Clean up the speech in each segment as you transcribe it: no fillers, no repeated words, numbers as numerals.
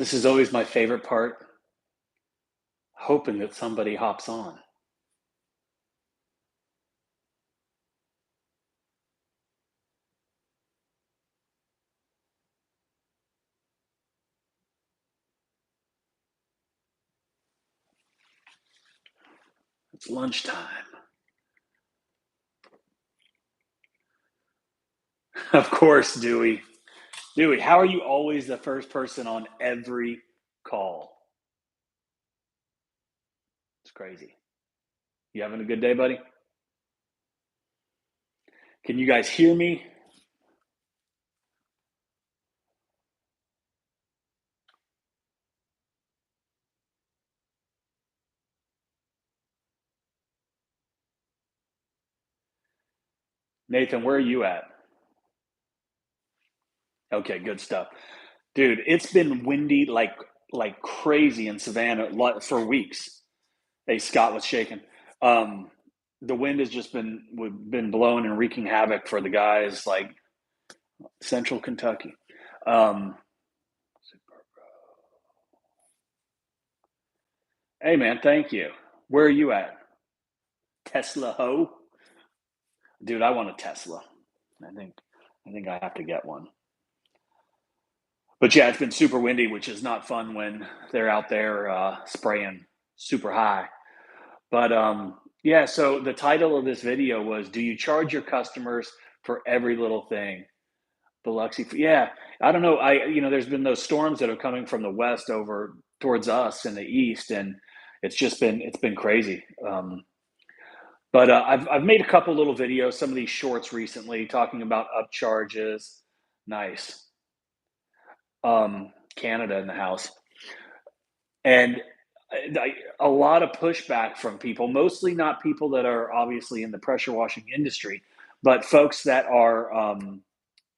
This is always my favorite part, hoping that somebody hops on. It's lunchtime. Of course, Dewey. Dewey, how are you always the first person on every call? It's crazy. You having a good day, buddy? Can you guys hear me? Nathan, where are you at? Okay, good stuff. Dude, it's been windy like crazy in Savannah for weeks. Hey, Scott was shaking. Um, the wind has just been blowing and wreaking havoc for the guys like Central Kentucky. Um, hey man, thank you. Where are you at? Tesla ho? Dude, I want a Tesla. I think I think I have to get one. But yeah, it's been super windy, which is not fun when they're out there spraying super high. But yeah, so the title of this video was "Do you charge your customers for every little thing?" Biloxi, yeah. I don't know. There's been those storms that are coming from the west over towards us in the east, and it's been crazy. But I've made a couple little videos, some of these shorts recently, talking about upcharges. Nice. Canada in the house, and a lot of pushback from people, mostly not people that are obviously in the pressure washing industry, but folks that are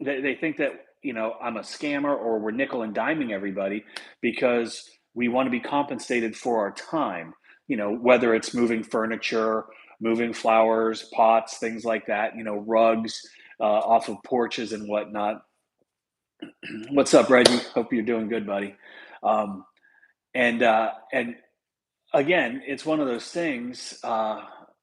they think that I'm a scammer or we're nickel and diming everybody because we want to be compensated for our time. Whether it's moving furniture, moving flowers, pots, things like that. Rugs off of porches and whatnot. What's up, Reggie? Hope you're doing good, buddy. Um, and again, it's one of those things.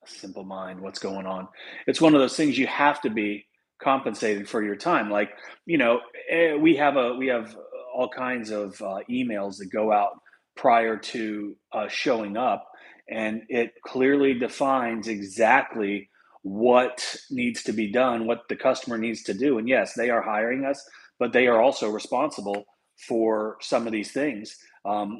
Simple mind, what's going on? It's one of those things you have to be compensated for your time. Like we have all kinds of emails that go out prior to showing up, and it clearly defines exactly what needs to be done, what the customer needs to do. And yes, they are hiring us, but they are also responsible for some of these things,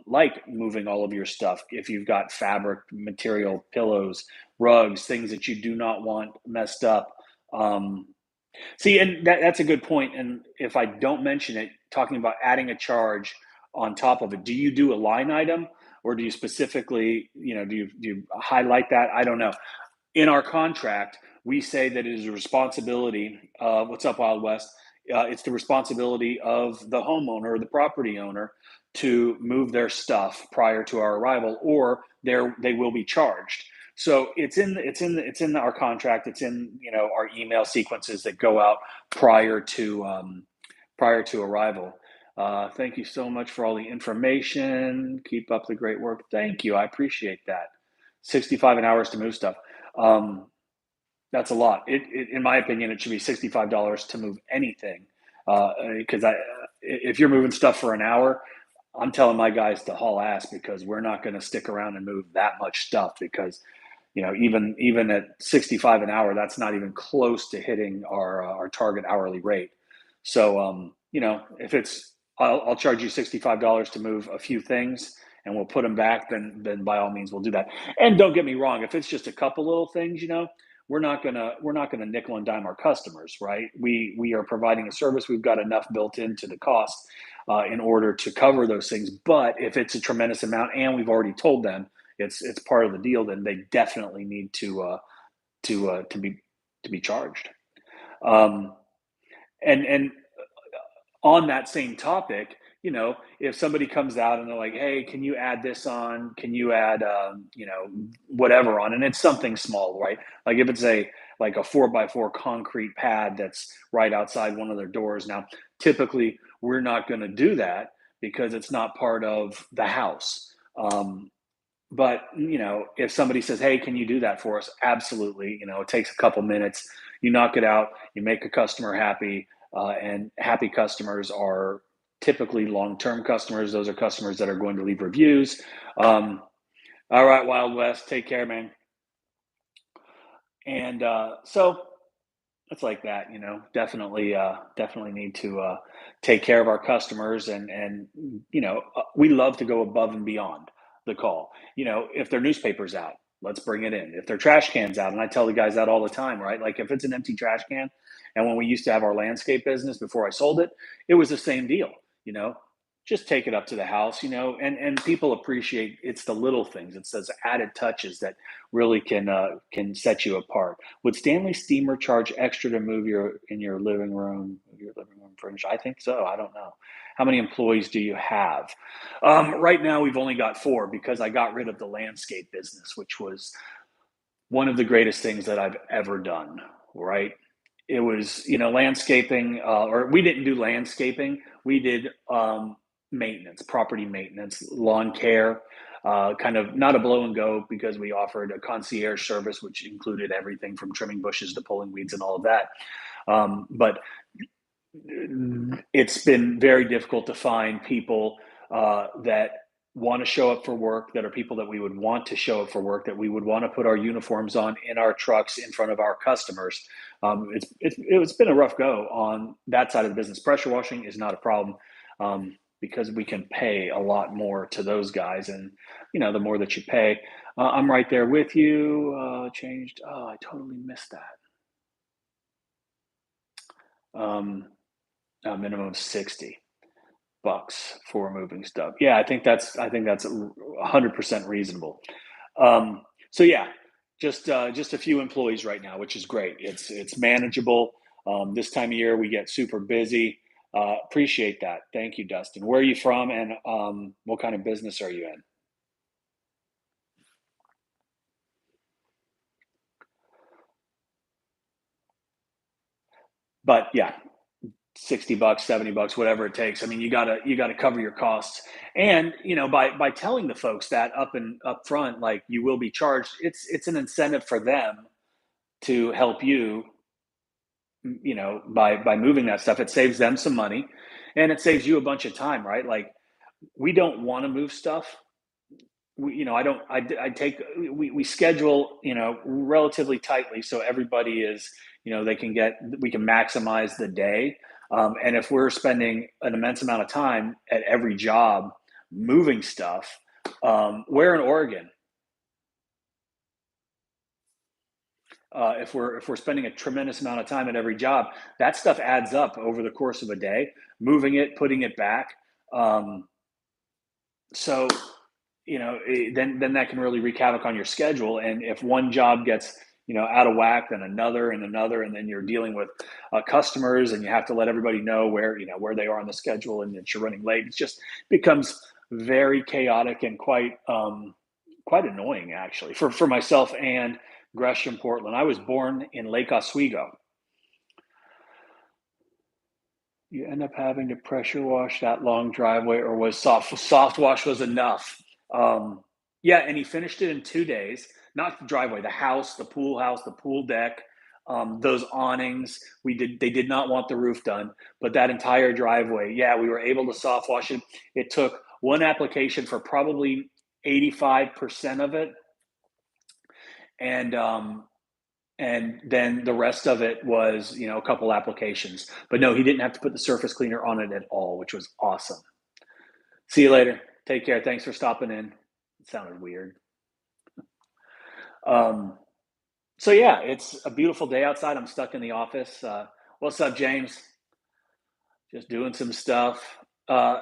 like moving all of your stuff. If you've got fabric, material, pillows, rugs, things that you do not want messed up. Um, See, and that's a good point. And if I don't mention it, talking about adding a charge on top of it, do you do a line item or do you specifically, do you highlight that? I don't know. In our contract, we say that it is a responsibility of what's up, Wild West. It's the responsibility of the homeowner or the property owner to move their stuff prior to our arrival, or they will be charged. So it's in our contract. It's in our email sequences that go out prior to arrival. Thank you so much for all the information. Keep up the great work. Thank you. I appreciate that. 65 an hour to move stuff. Um, that's a lot. In my opinion, it should be $65 to move anything. Because if you're moving stuff for an hour, I'm telling my guys to haul ass because we're not going to stick around and move that much stuff because even at 65 an hour, that's not even close to hitting our target hourly rate. So if I'll charge you $65 to move a few things and we'll put them back, then by all means we'll do that. And don't get me wrong, if it's just a couple little things, we're not gonna nickel and dime our customers, right? We are providing a service. We've got enough built into the cost in order to cover those things. But if it's a tremendous amount and we've already told them it's part of the deal, then they definitely need to be charged. Um, and on that same topic, if somebody comes out and they're like, "Hey, can you add this on? Can you add, whatever on?" And it's something small, right? Like if it's like a 4x4 concrete pad that's right outside one of their doors. Now, typically, we're not going to do that, because it's not part of the house. But if somebody says, "Hey, can you do that for us?" Absolutely. It takes a couple minutes. You knock it out. You make a customer happy, and happy customers are typically long-term customers. Those are customers that are going to leave reviews. All right, Wild West, take care, man. And so it's like that, definitely need to take care of our customers, and we love to go above and beyond the call. If their newspaper's out, let's bring it in. If their trash can's out, and I tell the guys that all the time, right? Like if it's an empty trash can, and when we used to have our landscape business before I sold it, it was the same deal. You know, just take it up to the house. And people appreciate it's the little things. It's those added touches that really can set you apart. Would Stanley Steamer charge extra to move your living room furniture? I think so. I don't know. How many employees do you have? Right now, we've only got 4 because I got rid of the landscape business, which was one of the greatest things that I've ever done. Right? It was, landscaping, or we didn't do landscaping. We did maintenance, property maintenance, lawn care, kind of not a blow and go because we offered a concierge service, which included everything from trimming bushes to pulling weeds and all of that. But it's been very difficult to find people that want to show up for work, that are people that we would want to show up for work, that we would want to put our uniforms on in our trucks in front of our customers. It's been a rough go on that side of the business. Pressure washing is not a problem, because we can pay a lot more to those guys, and the more that you pay, I'm right there with you. Changed. Oh, I totally missed that. A minimum of $60 for moving stuff. Yeah, I think that's 100% reasonable. So yeah, just a few employees right now, which is great. It's manageable. This time of year we get super busy. Appreciate that. Thank you, Dustin. Where are you from, and what kind of business are you in? But yeah, $60, $70, whatever it takes. I mean, you gotta cover your costs, and by telling the folks that up front, like you will be charged, it's an incentive for them to help you. By moving that stuff, it saves them some money, and it saves you a bunch of time, right? Like we don't want to move stuff. I don't. I take. We schedule, relatively tightly, so everybody is, they can get. We can maximize the day, and if we're spending an immense amount of time at every job moving stuff, where in Oregon, if we're spending a tremendous amount of time at every job, that stuff adds up over the course of a day. Moving it, putting it back. Um, so then that can really wreak havoc on your schedule. And if one job gets out of whack, then another and another, and then you're dealing with customers, and you have to let everybody know where they are on the schedule, and that you're running late. It just becomes very chaotic and quite annoying, actually, for myself and Gresham, Portland. I was born in Lake Oswego. You end up having to pressure wash that long driveway, or was soft wash was enough? Um, yeah, and he finished it in 2 days. Not the driveway, the house, the pool deck, those awnings. They did not want the roof done, but that entire driveway, yeah, we were able to soft wash it. It took one application for probably 85% of it, and then the rest of it was a couple applications. But no, he didn't have to put the surface cleaner on it at all, which was awesome. See you later. Take care. Thanks for stopping in. It sounded weird. Um, so yeah, it's a beautiful day outside. I'm stuck in the office. What's up, James? Just doing some stuff. Uh,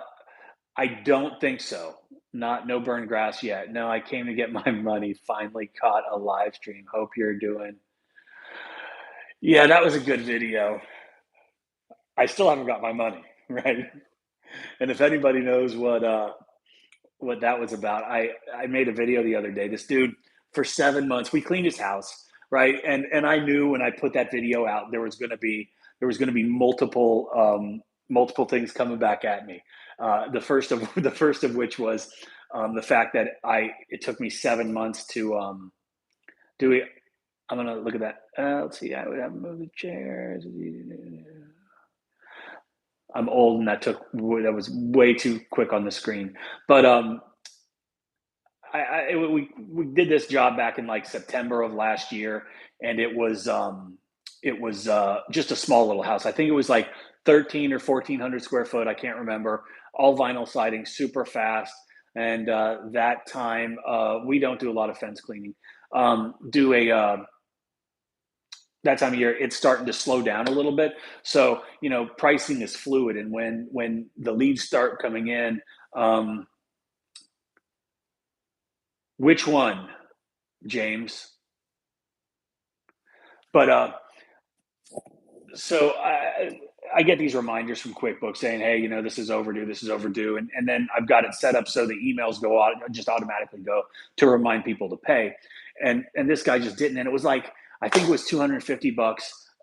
I don't think so. Not no burned grass yet. No, I came to get my money. Finally caught a live stream. Hope you're doing. Yeah, that was a good video. I still haven't got my money, right? And if anybody knows what that was about, I made a video the other day. This dude, for 7 months, we cleaned his house, right? And I knew when I put that video out, there was going to be multiple multiple things coming back at me. The first of which was the fact that it took me 7 months to do it. I'm gonna look at that. Let's see. I would have moved the chairs. I'm old, and that was way too quick on the screen. But we did this job back in like September of last year, and it was just a small little house. I think it was like 13 or 1400 square foot. I can't remember. All vinyl siding, super fast. And that time, we don't do a lot of fence cleaning. Do a That time of year, it's starting to slow down a little bit. So pricing is fluid, and when the leads start coming in, which one, James? But so I get these reminders from QuickBooks saying, hey, this is overdue, this is overdue. And then I've got it set up so the emails go out, just automatically go to remind people to pay. And this guy just didn't. And it was like, I think it was $250.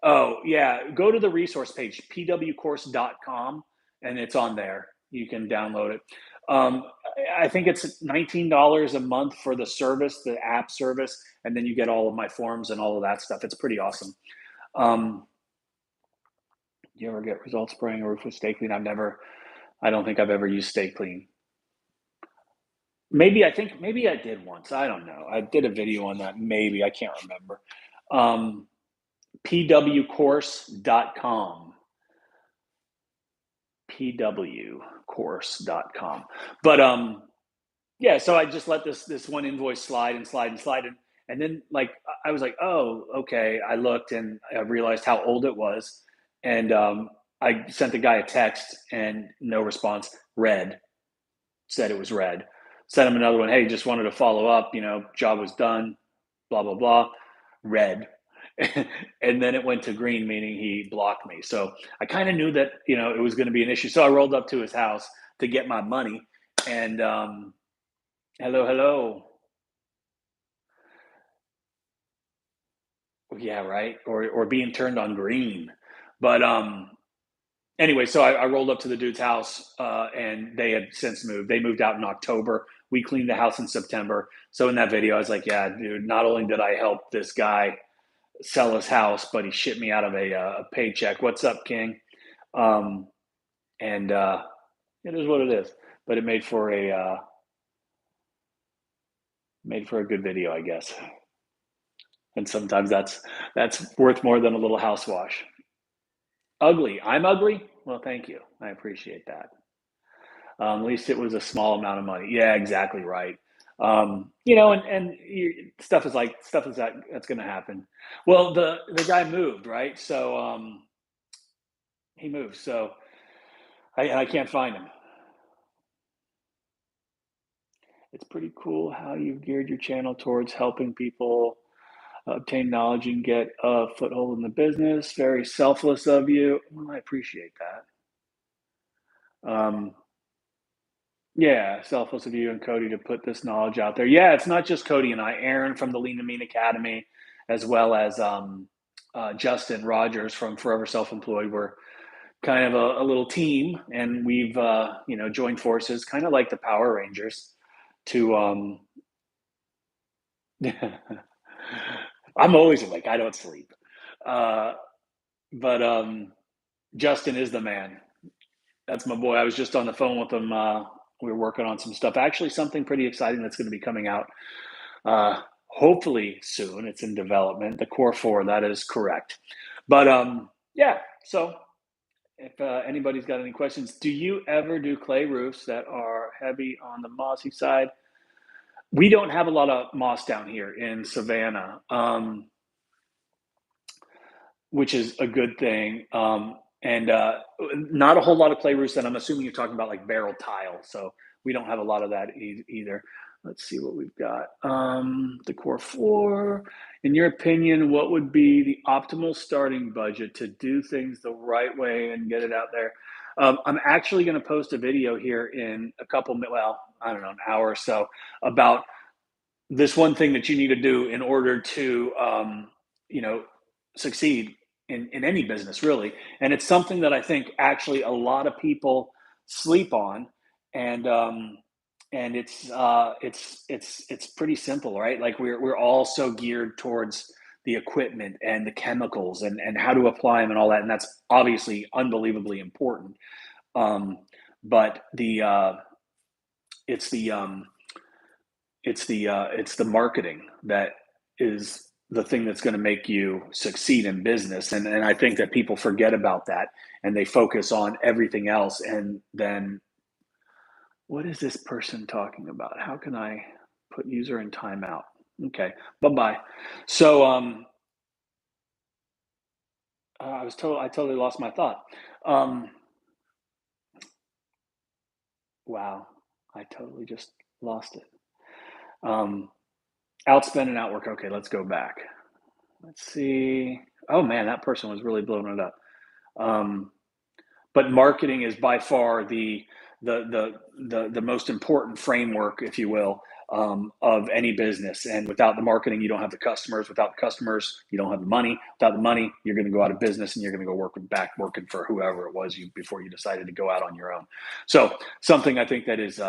Oh, yeah. Go to the resource page, pwcourse.com, and it's on there. You can download it. I think it's $19 a month for the service, the app service, and then you get all of my forms and all of that stuff. It's pretty awesome. Do you ever get results spraying a roof with Stay Clean? I don't think I've ever used Stay Clean. Maybe I did once. I don't know. I did a video on that. Maybe, I can't remember. pwcourse.com. pwcourse.com. But yeah, so I just let this one invoice slide and slide and slide, and then like I was like, oh, okay. I looked and I realized how old it was, and I sent the guy a text and no response. Red. Said it was red. Sent him another one. Hey, just wanted to follow up. Job was done. Blah blah blah. Red. And then it went to green, meaning he blocked me. So I kind of knew that it was going to be an issue. So I rolled up to his house to get my money, and hello. Yeah, right. Or being turned on green. But anyway, so I rolled up to the dude's house, and they had since moved. They moved out in October. We cleaned the house in September. So in that video, I was like, yeah, dude, not only did I help this guy sell his house, but he shipped me out of a paycheck. What's up, King? And it is what it is. But it made for a good video, I guess. And sometimes that's worth more than a little house wash. Ugly. I'm ugly? Well, thank you. I appreciate that. At least it was a small amount of money. Yeah, exactly right. Stuff is that's going to happen. Well, the guy moved, right? So he moved. So I can't find him. It's pretty cool how you've geared your channel towards helping people obtain knowledge and get a foothold in the business. Very selfless of you. Well, I appreciate that. Yeah, selfless of you and Cody to put this knowledge out there. Yeah, it's not just Cody and I. Aaron from the Lean and Mean Academy, as well as Justin Rogers from Forever Self-Employed. We're kind of a little team, and we've joined forces, kind of like the Power Rangers, to I'm always awake. I don't sleep. But Justin is the man. That's my boy. I was just on the phone with him. We were working on some stuff. Actually, something pretty exciting that's going to be coming out hopefully soon. It's in development. The Core 4, that is correct. But yeah, so if anybody's got any questions, do you ever do clay roofs that are heavy on the mossy side? We don't have a lot of moss down here in Savannah, which is a good thing. And not a whole lot of clay roofs, and I'm assuming you're talking about like barrel tile. So we don't have a lot of that either. Let's see what we've got. The Core 4. In your opinion, what would be the optimal starting budget to do things the right way and get it out there? I'm actually going to post a video here in a couple, well, I don't know, an hour or so, about this one thing that you need to do in order to, succeed in any business really. And it's something that I think actually a lot of people sleep on. And and it's pretty simple, right? Like we're all so geared towards the equipment and the chemicals and how to apply them and all that, and that's obviously unbelievably important. Um, but the it's the it's the marketing that is the thing that's going to make you succeed in business, and I think that people forget about that and they focus on everything else. And then what is this person talking about? How can I put user in timeout? Okay, bye bye. So I totally lost my thought. Um, wow, I totally just lost it. Um, outspend and outwork. Okay, let's go back. Let's see. Oh man, that person was really blowing it up. Um, but marketing is by far the most important framework, if you will, of any business. And without the marketing, you don't have the customers. Without the customers, you don't have the money. Without the money, you're going to go out of business and you're going to go working for whoever it was you before you decided to go out on your own. So something I think that is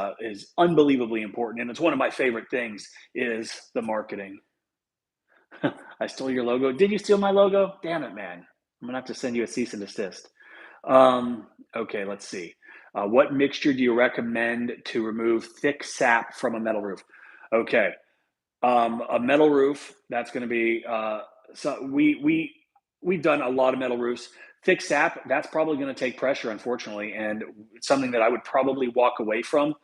unbelievably important, and it's one of my favorite things is the marketing. I stole your logo. Did you steal my logo? Damn it, man! I'm gonna have to send you a cease and desist. Um, okay, let's see. What mixture do you recommend to remove thick sap from a metal roof? Okay, a metal roof, that's going to be so we've done a lot of metal roofs. Thick sap, that's probably going to take pressure, unfortunately, and it's something that I would probably walk away from,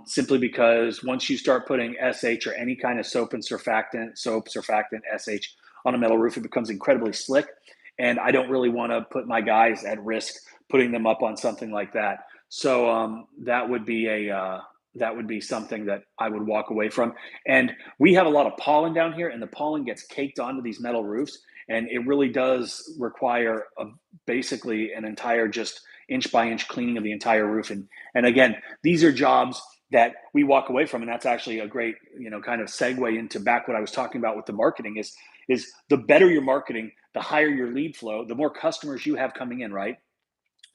simply because once you start putting SH or any kind of soap, surfactant, SH on a metal roof, it becomes incredibly slick, and I don't really want to put my guys at risk putting them up on something like that. So that would be something that I would walk away from. And we have a lot of pollen down here, and the pollen gets caked onto these metal roofs, and it really does require basically an entire just inch by inch cleaning of the entire roof. And again, these are jobs that we walk away from, and that's actually a great kind of segue into back what I was talking about with the marketing is the better your marketing, the higher your lead flow, the more customers you have coming in, right?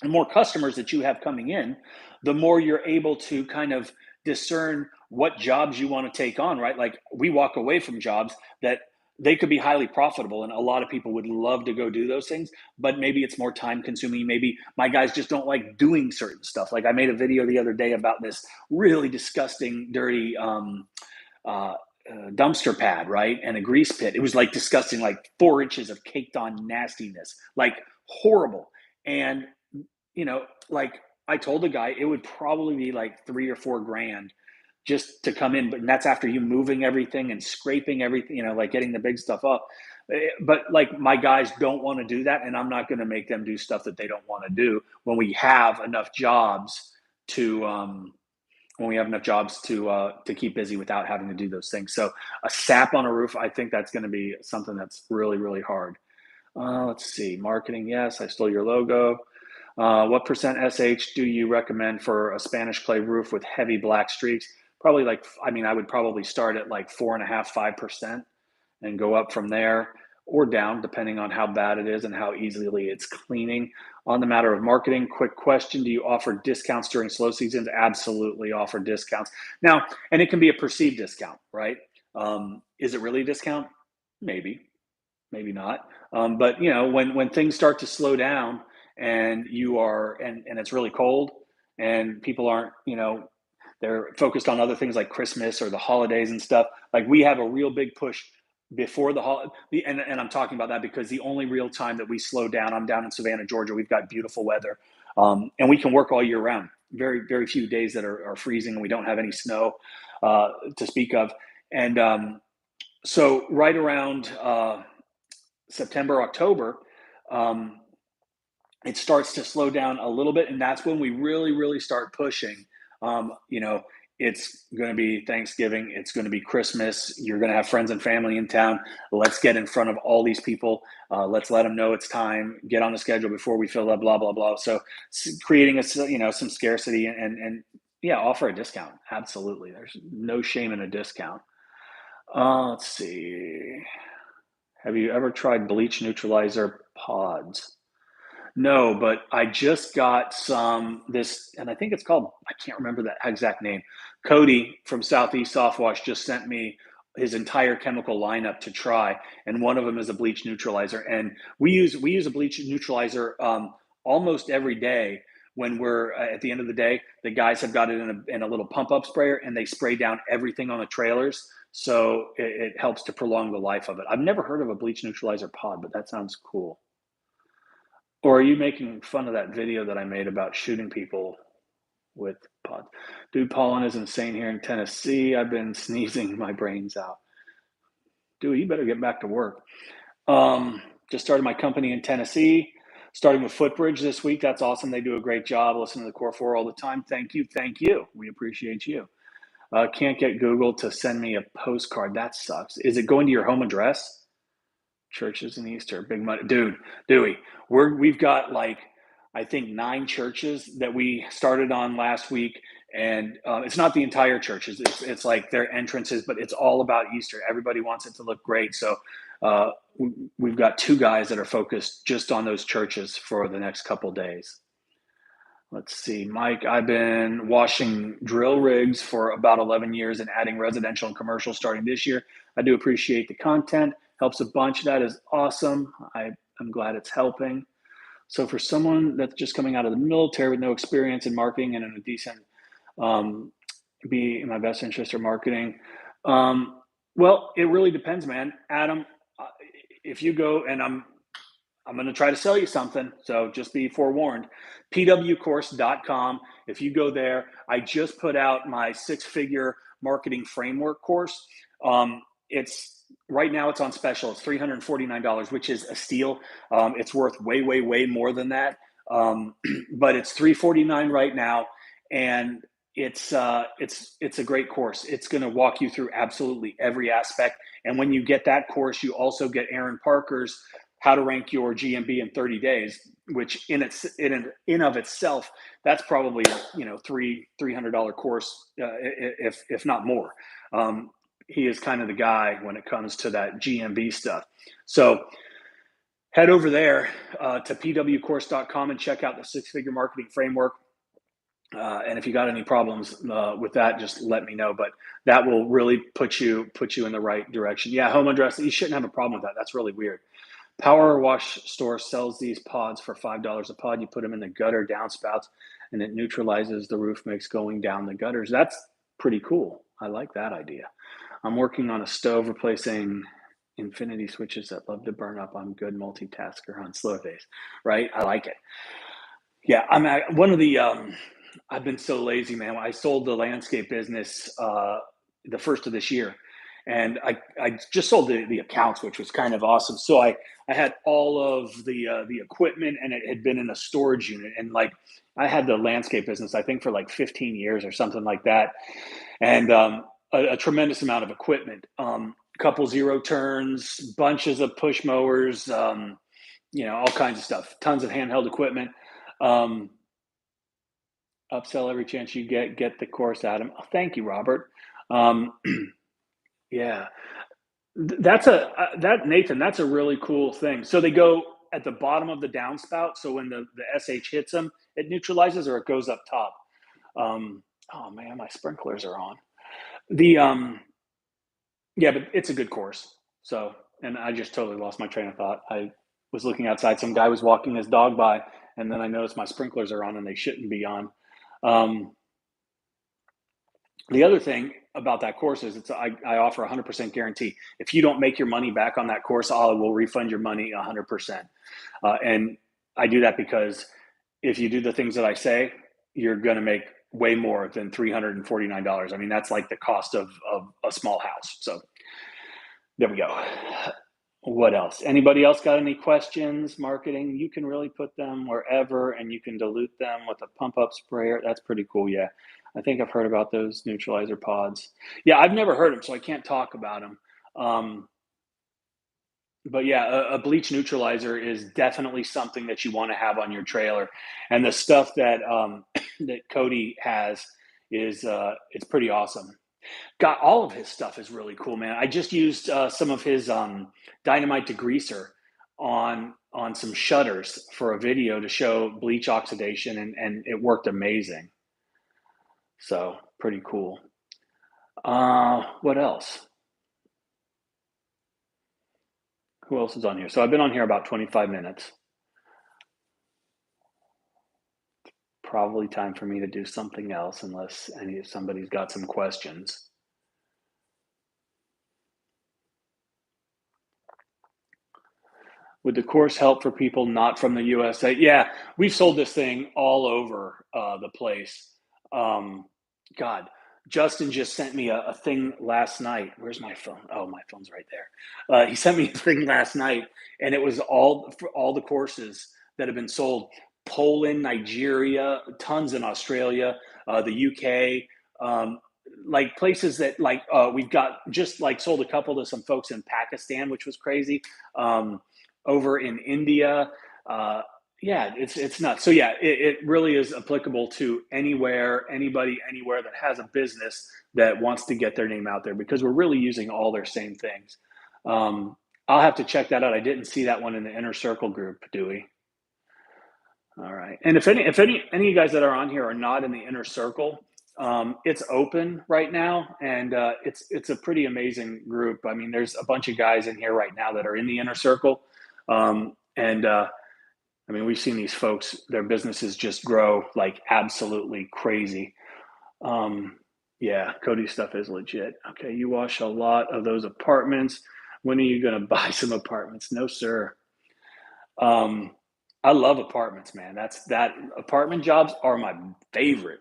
The more customers that you have coming in, the more you're able to kind of discern what jobs you want to take on, right? Like we walk away from jobs that they could be highly profitable, and a lot of people would love to go do those things, but maybe it's more time consuming. Maybe my guys just don't like doing certain stuff. Like I made a video the other day about this really disgusting, dirty uh, dumpster pad, right? And a grease pit. It was like disgusting, like 4 inches of caked on nastiness, like horrible. And like I told the guy, it would probably be like 3 or 4 grand just to come in, but that's after you moving everything and scraping everything, like getting the big stuff up. But like my guys don't want to do that, and I'm not going to make them do stuff that they don't want to do to when we have enough jobs to keep busy without having to do those things. So a sap on a roof, I think that's going to be something that's really really hard. Let's see, marketing. Yes, I stole your logo. What percent SH do you recommend for a Spanish clay roof with heavy black streaks? Probably like, I mean, I would probably start at like 4.5, 5% and go up from there or down, depending on how bad it is and how easily it's cleaning. On the matter of marketing, quick question. Do you offer discounts during slow seasons? Absolutely offer discounts. Now, and it can be a perceived discount, right? Is it really a discount? Maybe, maybe not. But when things start to slow down and and it's really cold and people aren't, they're focused on other things like Christmas or the holidays and stuff. Like we have a real big push before the holiday, and I'm talking about that because the only real time that we slow down, I'm down in Savannah, Georgia. We've got beautiful weather, and we can work all year round. Very, very few days that are freezing, and we don't have any snow to speak of. And so, right around September, October, um, it starts to slow down a little bit, and that's when we really, really start pushing. Um, you know, it's going to be Thanksgiving, it's going to be Christmas. You're going to have friends and family in town. Let's get in front of all these people. Let's let them know it's time. Get on the schedule before we fill up. Blah blah blah. So, creating some scarcity and yeah, offer a discount. Absolutely, there's no shame in a discount. Let's see. Have you ever tried bleach neutralizer pods? No, but I just got and I think it's called, I can't remember the exact name. Cody from Southeast Softwash just sent me his entire chemical lineup to try, and one of them is a bleach neutralizer. And we use a bleach neutralizer almost every day when we're at the end of the day. The guys have got it in a little pump up sprayer, and they spray down everything on the trailers. So it helps to prolong the life of it. I've never heard of a bleach neutralizer pod, but that sounds cool. Or are you making fun of that video that I made about shooting people with pods? Dude, pollen is insane here in Tennessee. I've been sneezing my brains out. Dude, you better get back to work. Just started my company in Tennessee, starting with Footbridge this week. That's awesome. They do a great job. Listen to the Core 4 all the time. Thank you. Thank you. We appreciate you. Can't get Google to send me a postcard. That sucks. Is it going to your home address? Churches in Easter, big money, dude. Dewey, we've got like I think 9 churches that we started on last week, and it's not the entire churches. It's like their entrances, but it's all about Easter. Everybody wants it to look great, so uh, we've got 2 guys that are focused just on those churches for the next couple days. Let's see, Mike, I've been washing drill rigs for about 11 years and adding residential and commercial starting this year. I do appreciate the content. Helps a bunch. That is awesome. I'm glad it's helping. So for someone that's just coming out of the military with no experience in marketing and in a decent, um, be in my best interest or marketing, well, it really depends, man. Adam, uh, if you go and I'm going to try to sell you something, so just be forewarned. pwcourse.com. If you go there, I just put out my 6-figure marketing framework course. It's right now it's on special. It's $349, which is a steal. It's worth way, way, way more than that. But it's $349 right now, and it's a great course. It's going to walk you through absolutely every aspect. And when you get that course, you also get Aaron Parker's how to rank your GMB in 30 days, which in of itself, that's probably $300 course, if not more. He is kind of the guy when it comes to that GMB stuff. So head over there to pwcourse.com and check out the 6-figure marketing framework. And if you got any problems with that, just let me know. But that will really put you in the right direction. Yeah, home address. You shouldn't have a problem with that. That's really weird. Power Wash Store sells these pods for $5 a pod. You put them in the gutter downspouts, and it neutralizes the roof mix going down the gutters. That's pretty cool. I like that idea. I'm working on a stove replacing infinity switches that love to burn up. I'm good multitasker on slow days, right? I like it. Yeah, I'm at one of the. I've been so lazy, man. I sold the landscape business the first of this year, and I just sold the accounts, which was kind of awesome. So I had all of the equipment, and it had been in a storage unit, and like I had the landscape business, I think for like 15 years or something like that, and a tremendous amount of equipment, couple zero turns, bunches of push mowers, all kinds of stuff, tons of handheld equipment. Um, Upsell every chance you get the course, Adam. Oh, thank you, Robert. Um, yeah, that Nathan, that's a really cool thing. So they go at the bottom of the downspout. So when the SH hits them, it neutralizes, or it goes up top. Oh man, my sprinklers are on. The Yeah, but it's a good course. So, and I just totally lost my train of thought. I was looking outside. Some guy was walking his dog by, and then I noticed my sprinklers are on, and they shouldn't be on. Um, The other thing about that course is I offer 100% guarantee. If you don't make your money back on that course, I will refund your money 100%. And I do that because if you do the things that I say, you're going to make way more than $349. I mean, that's like the cost of a small house. So there we go. What else? Anybody else got any questions? Marketing, you can really put them wherever, and you can dilute them with a pump up sprayer. That's pretty cool. Yeah. I think I've heard about those neutralizer pods. Yeah, I've never heard them, so I can't talk about them. But yeah, a bleach neutralizer is definitely something that you want to have on your trailer. And the stuff that that Cody has is it's pretty awesome. Got all of his stuff is really cool, man. I just used some of his dynamite degreaser on some shutters for a video to show bleach oxidation, and it worked amazing. So pretty cool. What else? Who else is on here? So I've been on here about 25 minutes. Probably time for me to do something else unless somebody's got some questions. Would the course help for people not from the USA? Yeah, we've sold this thing all over the place. Um, God, Justin just sent me a thing last night. Where's my phone? Oh, my phone's right there. He sent me a thing last night, and it was all for all the courses that have been sold. Poland, Nigeria, tons in Australia, the UK, like places that like we've got just like sold a couple to some folks in Pakistan, which was crazy. Over in India. Yeah, it's nuts. So yeah, it really is applicable to anywhere, anybody, anywhere that has a business that wants to get their name out there because we're really using all their same things. I'll have to check that out. I didn't see that one in the inner circle group, Dewey. All right. And if any of you guys that are on here are not in the inner circle, it's open right now, and it's a pretty amazing group. I mean, there's a bunch of guys in here right now that are in the inner circle, and I mean, we've seen these folks; their businesses just grow like absolutely crazy. Um, yeah, Cody's stuff is legit. Okay, you wash a lot of those apartments. When are you going to buy some apartments? No, sir. Um, I love apartments, man. That apartment jobs are my favorite.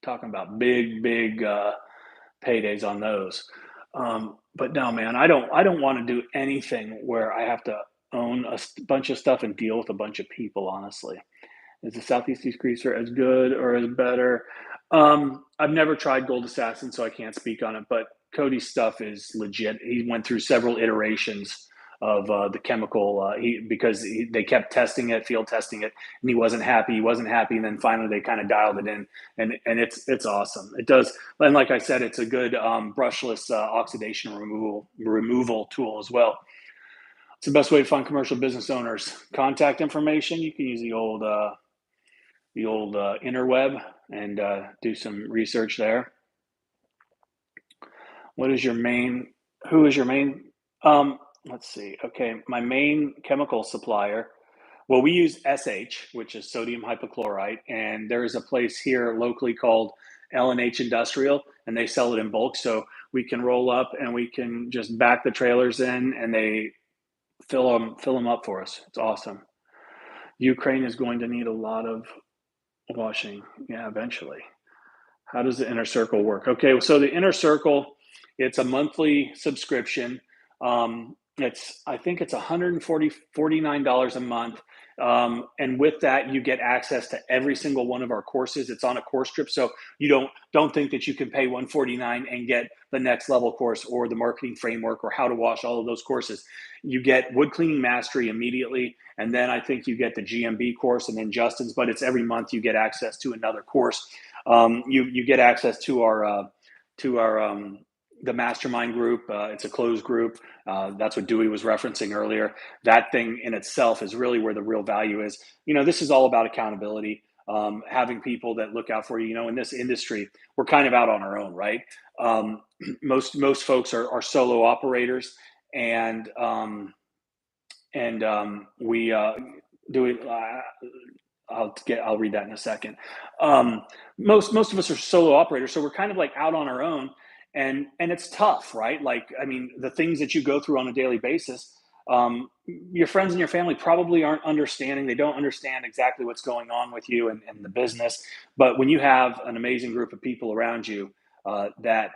Talking about big paydays on those. But no, man, I don't want to do anything where I have to own a bunch of stuff and deal with a bunch of people. Honestly, is the Southeast Greaser as good or as better? I've never tried Gold Assassin, so I can't speak on it. But Cody's stuff is legit. He went through several iterations of the chemical because they kept testing it, field testing it, and he wasn't happy. He wasn't happy, and then finally they kind of dialed it in, and it's awesome. It does, and like I said, it's a good brushless oxidation removal tool as well. It's the best way to find commercial business owners. Contact information. You can use the old interweb and do some research there. What is your main? Who is your main? Let's see. Okay, my main chemical supplier. Well, we use SH, which is sodium hypochlorite, and there is a place here locally called L&H Industrial, and they sell it in bulk. So we can roll up and we can just back the trailers in, and they fill them up for us. It's awesome. Ukraine is going to need a lot of washing. Yeah, eventually. How does the inner circle work? Okay, so the inner circle, it's a monthly subscription. I think it's $149 a month. And with that, you get access to every single one of our courses. It's on a course strip, so you don't think that you can pay $149 and get the next level course or the marketing framework or how to wash, all of those courses. You get wood cleaning mastery immediately, and then I think you get the GMB course and then Justin's. But it's every month you get access to another course. You get access to our the Mastermind Group. It's a closed group. That's what Dewey was referencing earlier. That thing in itself is really where the real value is. This is all about accountability, having people that look out for you. In this industry, we're kind of out on our own, right? Most folks are solo operators, and we do it. I'll read that in a second. Most of us are solo operators, so we're kind of like out on our own, and it's tough, right? Like, I mean, the things that you go through on a daily basis, your friends and your family probably aren't understanding. They don't understand exactly what's going on with you and the business. But when you have an amazing group of people around you that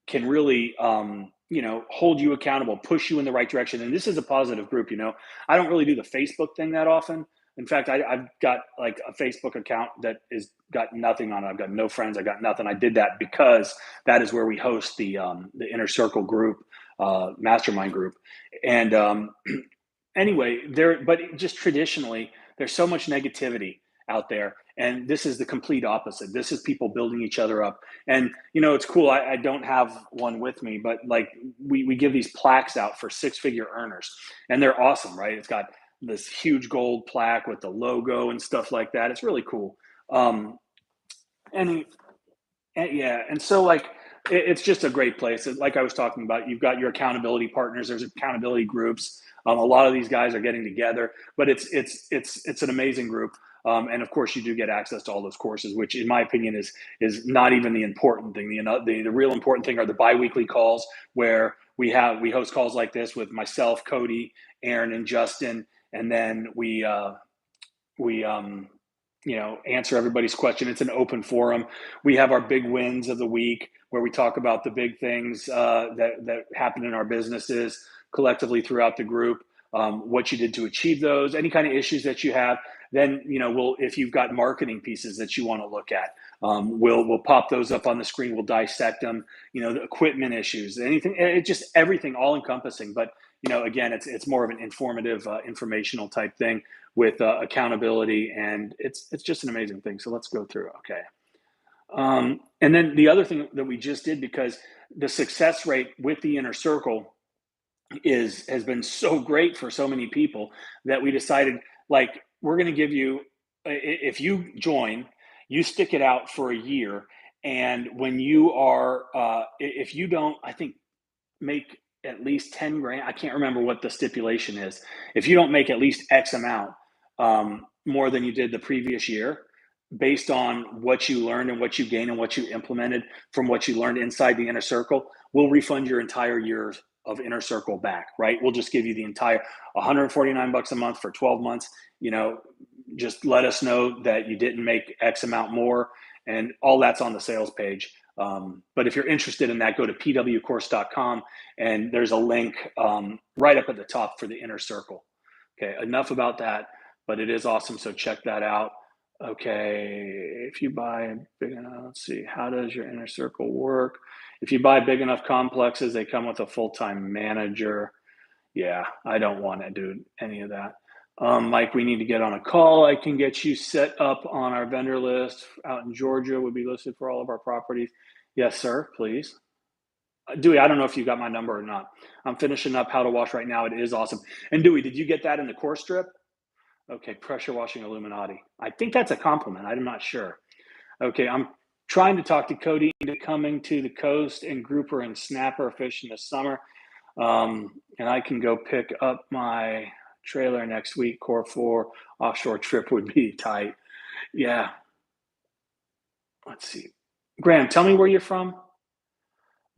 can really hold you accountable, push you in the right direction, and this is a positive group. I don't really do the Facebook thing that often. In fact, I've got like a Facebook account that is got nothing on it. I've got no friends. I got nothing. I did that because that is where we host the inner circle group, mastermind group. And anyway, but just traditionally, there's so much negativity out there, And this is the complete opposite. This is people building each other up. And it's cool. I don't have one with me, but like we give these plaques out for six-figure earners, and they're awesome, right? It's got this huge gold plaque with the logo and stuff like that. It's really cool. Um, and yeah, and so like it's just a great place. Like I was talking about, you've got your accountability partners. There's accountability groups. A lot of these guys are getting together, but it's an amazing group. And of course, you do get access to all those courses, which, in my opinion, is not even the important thing. The real important thing are the biweekly calls where we host calls like this with myself, Cody, Aaron, and Justin, and then we answer everybody's question. It's an open forum. We have our big wins of the week where we talk about the big things that happen in our businesses collectively throughout the group, what you did to achieve those, any kind of issues that you have. Then if you've got marketing pieces that you want to look at, we'll pop those up on the screen. We'll dissect them. The equipment issues, anything, just everything, all encompassing. But again, it's more of an informative, informational type thing with accountability, and it's just an amazing thing. So let's go through. Okay. And then the other thing that we just did, because the success rate with the inner circle has been so great for so many people, that we decided, like, we're going to give you, if you join, you stick it out for a year, and when you are if you don't, I think, make at least 10 grand. I can't remember what the stipulation is. If you don't make at least X amount more than you did the previous year, based on what you learned and what you gained and what you implemented from what you learned inside the inner circle, we'll refund your entire year of inner circle back, right? We'll just give you the entire $149 a month for 12 months. Just let us know that you didn't make X amount more, and all that's on the sales page. But if you're interested in that, go to pwcourse.com, and there's a link right up at the top for the inner circle. Okay, enough about that, but it is awesome, so check that out. Okay, if you buy big enough, let's see, how does your inner circle work? If you buy big enough complexes, they come with a full-time manager. Yeah, I don't want to do any of that. Mike, we need to get on a call. I can get you set up on our vendor list out in Georgia. Would be listed for all of our properties. Yes, sir, please. Dewey, I don't know if you got my number or not. I'm finishing up how to wash right now. It is awesome. And Dewey, did you get that in the course strip? Okay, pressure washing Illuminati. I think that's a compliment. I'm not sure. Okay, I'm trying to talk to Cody into coming to the coast and grouper and snapper fishing this summer. And I can go pick up my trailer next week. Core 4 offshore trip would be tight. Yeah. Let's see. Graham, tell me where you're from.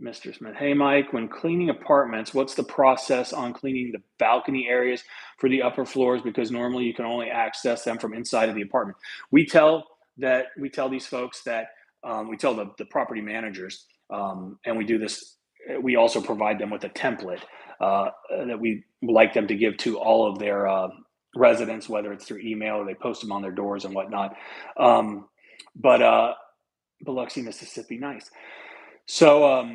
Mr. Smith. Hey, Mike, when cleaning apartments, what's the process on cleaning the balcony areas for the upper floors? Because normally you can only access them from inside of the apartment. We tell these folks that we tell the property managers, and we do this. We also provide them with a template that we like them to give to all of their residents, whether it's through email or they post them on their doors and whatnot. But Biloxi, Mississippi, nice. So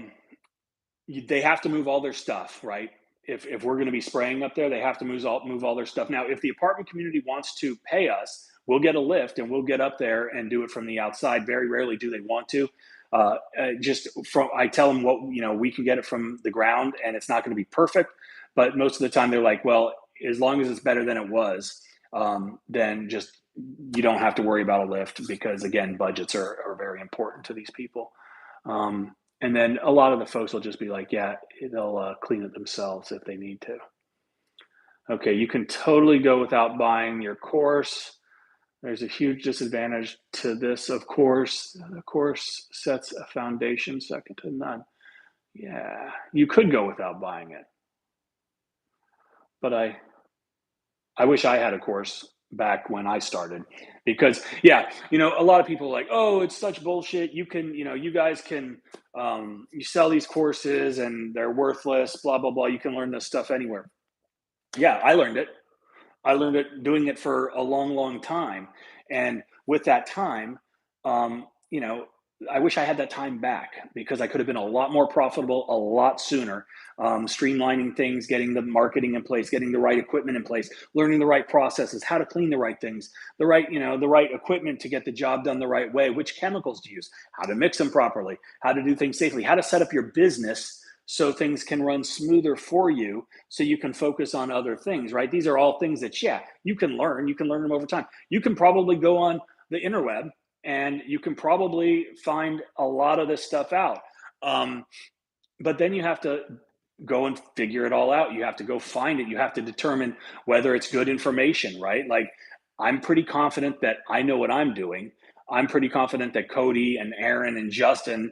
they have to move all their stuff, right? If we're going to be spraying up there, they have to move all their stuff. Now, if the apartment community wants to pay us, we'll get a lift and we'll get up there and do it from the outside. Very rarely do they want to. I tell them what, we can get it from the ground, and it's not going to be perfect, but most of the time they're like, well, as long as it's better than it was, then just, you don't have to worry about a lift, because again, budgets are very important to these people. And then a lot of the folks will just be like, yeah, they'll clean it themselves if they need to. Okay, you can totally go without buying your course. There's a huge disadvantage to this, of course. The course sets a foundation second to none. Yeah, you could go without buying it. But I wish I had a course back when I started, because a lot of people are like, oh, it's such bullshit. You can, you guys can, you sell these courses and they're worthless, blah, blah, blah. You can learn this stuff anywhere. Yeah, I learned it. I learned it doing it for a long, long time. And with that time, I wish I had that time back because I could have been a lot more profitable a lot sooner. Streamlining things, getting the marketing in place, getting the right equipment in place, learning the right processes, how to clean the right things, the right equipment to get the job done the right way, which chemicals to use, how to mix them properly, how to do things safely, how to set up your business so things can run smoother for you so you can focus on other things, right? These are all things that, yeah, you can learn. You can learn them over time. You can probably go on the interweb and you can probably find a lot of this stuff out. Um, but then you have to go and figure it all out. You have to go find it. You have to determine whether it's good information, right? Like, I'm pretty confident that I know what I'm doing. I'm pretty confident that Cody and Aaron and Justin,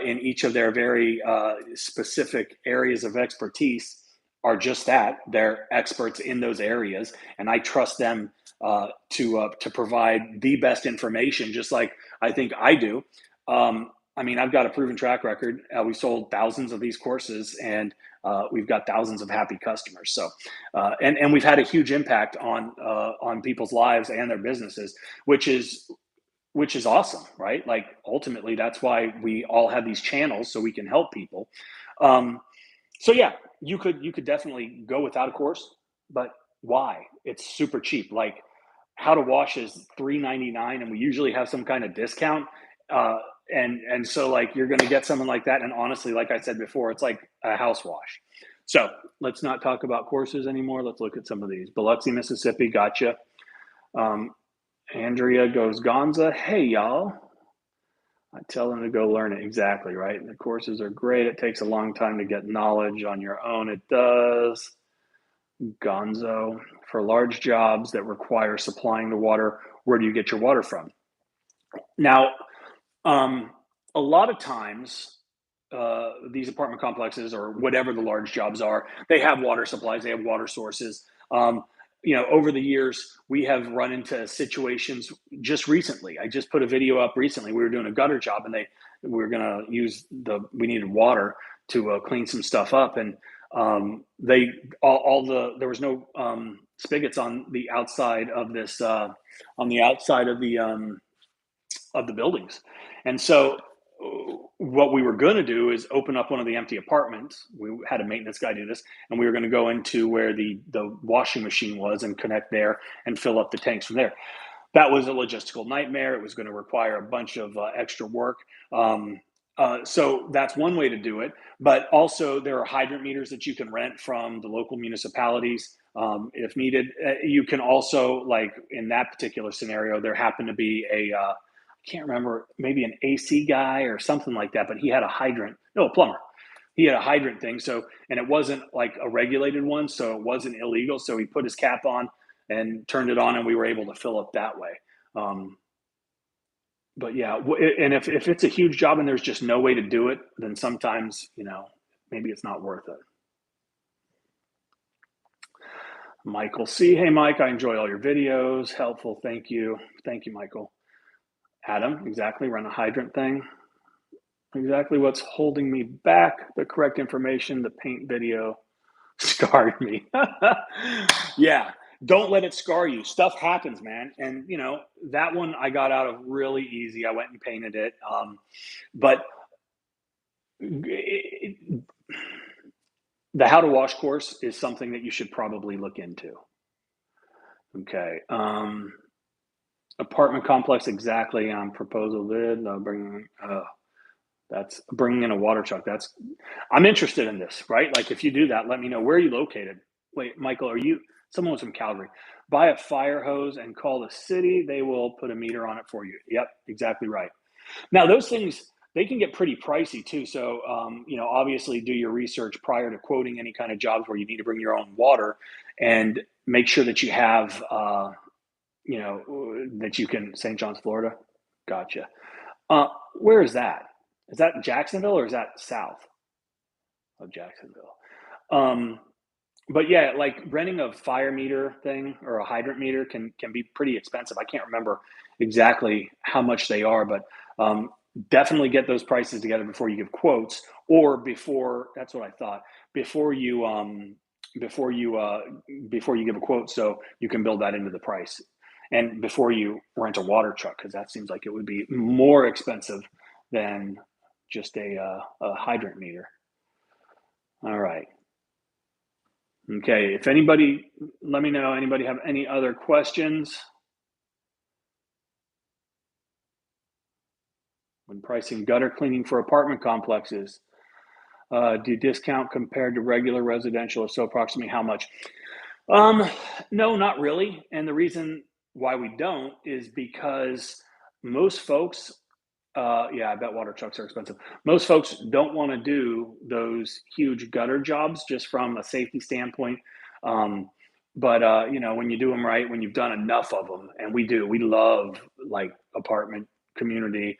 in each of their very specific areas of expertise, are just that. They're experts in those areas, and I trust them to provide the best information, just like I think I do. I mean, I've got a proven track record. We sold thousands of these courses, and we've got thousands of happy customers. So, and we've had a huge impact on people's lives and their businesses, which is awesome, right? Like, ultimately, that's why we all have these channels so we can help people. So yeah, you could definitely go without a course, but why? It's super cheap. Like, how to wash is $3.99, and we usually have some kind of discount. Uh, and so, like, you're going to get something like that. And honestly, like I said before, it's like a house wash. So let's not talk about courses anymore. Let's look at some of these. Biloxi, Mississippi, gotcha. Um, Andrea goes Gonza. Hey y'all. I tell them to go learn it. Exactly, right? The courses are great. It takes a long time to get knowledge on your own. It does. Gonzo. For large jobs that require supplying the water, where do you get your water from? Now, a lot of times, these apartment complexes or whatever the large jobs are, they have water supplies, they have water sources. Over the years, we have run into situations just recently. I just put a video up recently. We were doing a gutter job, and we were going to we needed water to clean some stuff up. And there was no spigots on the outside of this, on the outside of the buildings. And so what we were going to do is open up one of the empty apartments. We had a maintenance guy do this, and we were going to go into where the washing machine was and connect there and fill up the tanks from there. That was a logistical nightmare. It was going to require a bunch of extra work. So that's one way to do it. But also, there are hydrant meters that you can rent from the local municipalities if needed. You can also, like in that particular scenario, there happened to be I can't remember, maybe an AC guy or something like that, but he had a hydrant. No, a plumber. He had a hydrant thing. So, and it wasn't like a regulated one, so it wasn't illegal. So he put his cap on and turned it on, and we were able to fill up that way. But yeah, and if it's a huge job and there's just no way to do it, then sometimes, maybe it's not worth it. Michael C. Hey, Mike, I enjoy all your videos. Helpful. Thank you. Thank you, Michael. Adam, exactly. Run a hydrant thing. Exactly what's holding me back. The correct information. The paint video scarred me. Yeah. Don't let it scar you. Stuff happens, man. And, that one I got out of really easy. I went and painted it. But the how to wash course is something that you should probably look into. Okay. Apartment complex, exactly. Proposal vid. That's bringing in a water truck. I'm interested in this, right? Like, if you do that, let me know. Where are you located? Wait, Michael, someone was from Calgary. Buy a fire hose and call the city. They will put a meter on it for you. Yep, exactly right. Now, those things, they can get pretty pricey too. So, obviously do your research prior to quoting any kind of jobs where you need to bring your own water, and make sure that you have, that you can, St. John's, Florida. Gotcha. Where is that? Is that Jacksonville or is that south of Jacksonville? But yeah, like renting a fire meter thing or a hydrant meter can be pretty expensive. I can't remember exactly how much they are, but definitely get those prices together before you give quotes, or before. That's what I thought. Before you give a quote, so you can build that into the price, and before you rent a water truck, because that seems like it would be more expensive than just a hydrant meter. All right. Okay. If anybody, let me know. Anybody have any other questions? When pricing gutter cleaning for apartment complexes, do discount compared to regular residential? If so, approximately how much? No, not really. And the reason why we don't is because most folks, yeah, I bet water trucks are expensive. Most folks don't want to do those huge gutter jobs just from a safety standpoint. Um, but when you do them right, when you've done enough of them, and we love like apartment community,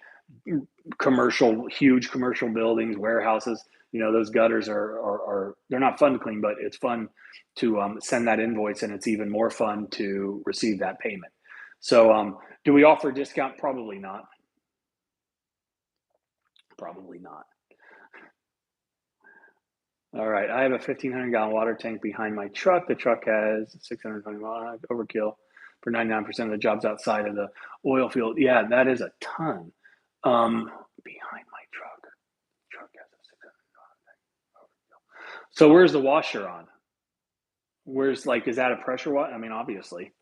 commercial, huge commercial buildings, warehouses. Those gutters are they're not fun to clean, but it's fun to send that invoice, and it's even more fun to receive that payment. So, do we offer a discount? Probably not. Probably not. All right, I have a 1,500-gallon water tank behind my truck. The truck has 620 overkill for 99% of the jobs outside of the oil field. Yeah, that is a ton. Behind my truck. Truck has a 600 overkill. So where's the washer on? Where's is that a pressure wash? I mean, obviously,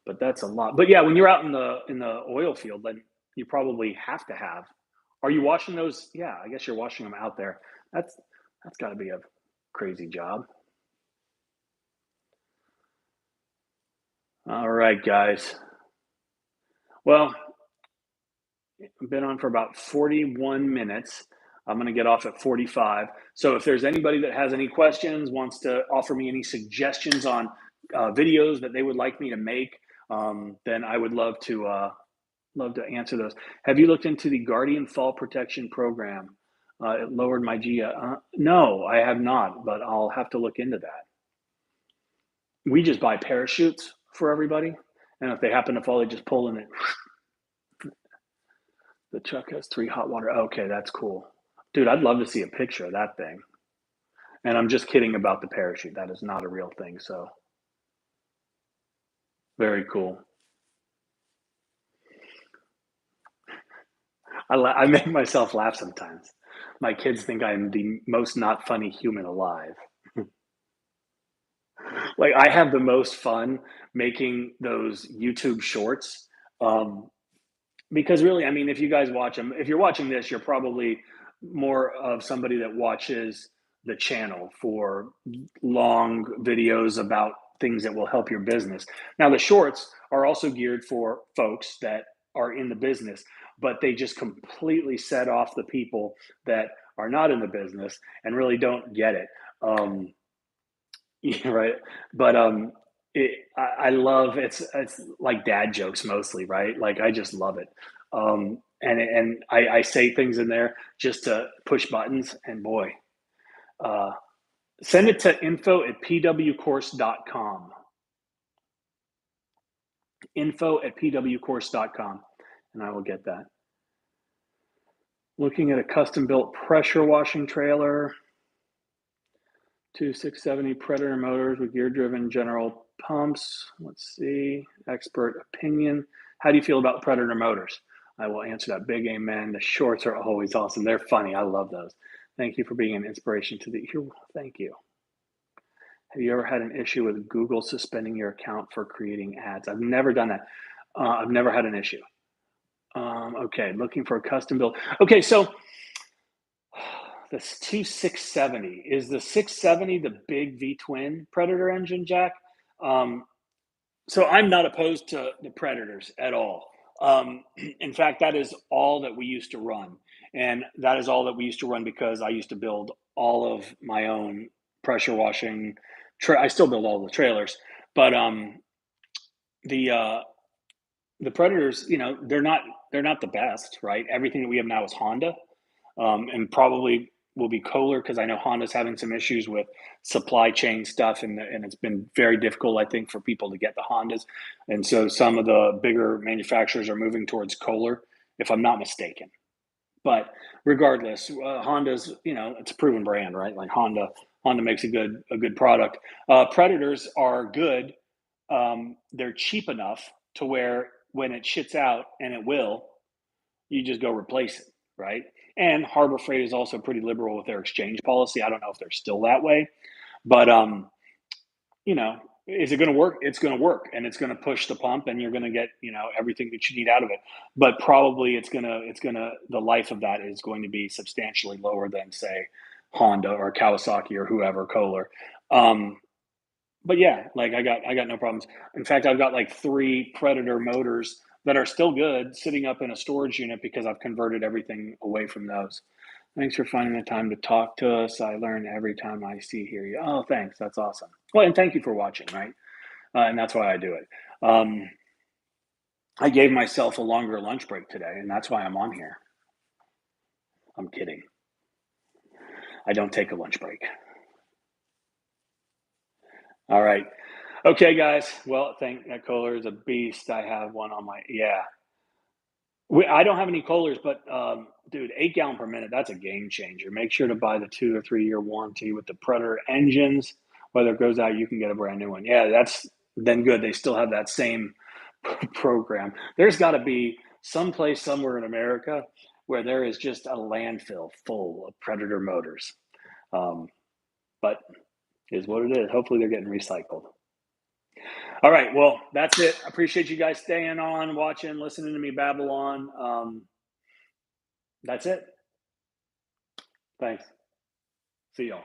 but that's a lot. But yeah, when you're out in the oil field, then you probably have to have. Are you washing those? Yeah, I guess you're washing them out there. That's got to be a crazy job. All right, guys. Well, I've been on for about 41 minutes. I'm going to get off at 45. So if there's anybody that has any questions, wants to offer me any suggestions on videos that they would like me to make, then I would love to answer those. Have you looked into the Guardian Fall Protection Program? It lowered my GIA. No, I have not, but I'll have to look into that. We just buy parachutes for everybody, and if they happen to fall, they just pull in it. The truck has 3 hot water. Okay, that's cool. Dude, I'd love to see a picture of that thing. And I'm just kidding about the parachute. That is not a real thing. So very cool. I make myself laugh sometimes. My kids think I'm the most not funny human alive. Like I have the most fun making those YouTube shorts. Because really, I mean, if you guys watch them, if you're watching this, you're probably more of somebody that watches the channel for long videos about things that will help your business. Now, the shorts are also geared for folks that are in the business, but they just completely set off the people that are not in the business and really don't get it. Yeah, right. But I love it's like dad jokes mostly, right? Like I just love it. And I say things in there just to push buttons. And boy, uh, send it to info@pwcourse.com. Info@pwcourse.com, and I will get that. Looking at a custom built pressure washing trailer. 2670 Predator motors with gear-driven general pumps. Let's see. Expert opinion. How do you feel about Predator motors? I will answer that. Big amen. The shorts are always awesome. They're funny. I love those. Thank you for being an inspiration to the. Thank you. Have you ever had an issue with Google suspending your account for creating ads? I've never done that. I've never had an issue. Okay, looking for a custom build. Okay, so this 2670 is the 670 the big V-twin Predator engine, Jack? So I'm not opposed to the Predators at all. In fact, that is all that we used to run, and that is all that we used to run because I used to build all of my own pressure washing. I still build all the trailers, but the uh, the Predators, they're not the best, right? Everything that we have now is Honda, and probably will be Kohler because I know Honda's having some issues with supply chain stuff, and it's been very difficult, I think, for people to get the Hondas, and so some of the bigger manufacturers are moving towards Kohler, if I'm not mistaken. But regardless, Honda's, it's a proven brand, right? Like Honda makes a good product. Predators are good. They're cheap enough to where when it shits out, and it will, you just go replace it, right? And Harbor Freight is also pretty liberal with their exchange policy. I don't know if they're still that way, but you know, is it going to work? It's going to work, and it's going to push the pump, and you're going to get everything that you need out of it. But probably the life of that is going to be substantially lower than say Honda or Kawasaki or whoever Kohler. Um, but yeah, like I got no problems. In fact, I've got like three Predator motors that are still good sitting up in a storage unit because I've converted everything away from those. Thanks for finding the time to talk to us. I learn every time I hear you. Oh, thanks. That's awesome. Well, and thank you for watching, right? And that's why I do it. I gave myself a longer lunch break today, and that's why I'm on here. I'm kidding. I don't take a lunch break. All right. Okay, guys. Well, thank that Kohler is a beast. I have one on my, yeah. I don't have any Kohlers, but dude, 8 gallon per minute, that's a game changer. Make sure to buy the 2 or 3 year warranty with the Predator engines. Whether it goes out, you can get a brand new one. Yeah, that's then good. They still have that same program. There's got to be some place somewhere in America where there is just a landfill full of Predator motors. But is what it is. Hopefully they're getting recycled. All right. Well, that's it. I appreciate you guys staying on, watching, listening to me babble on. That's it. Thanks. See y'all.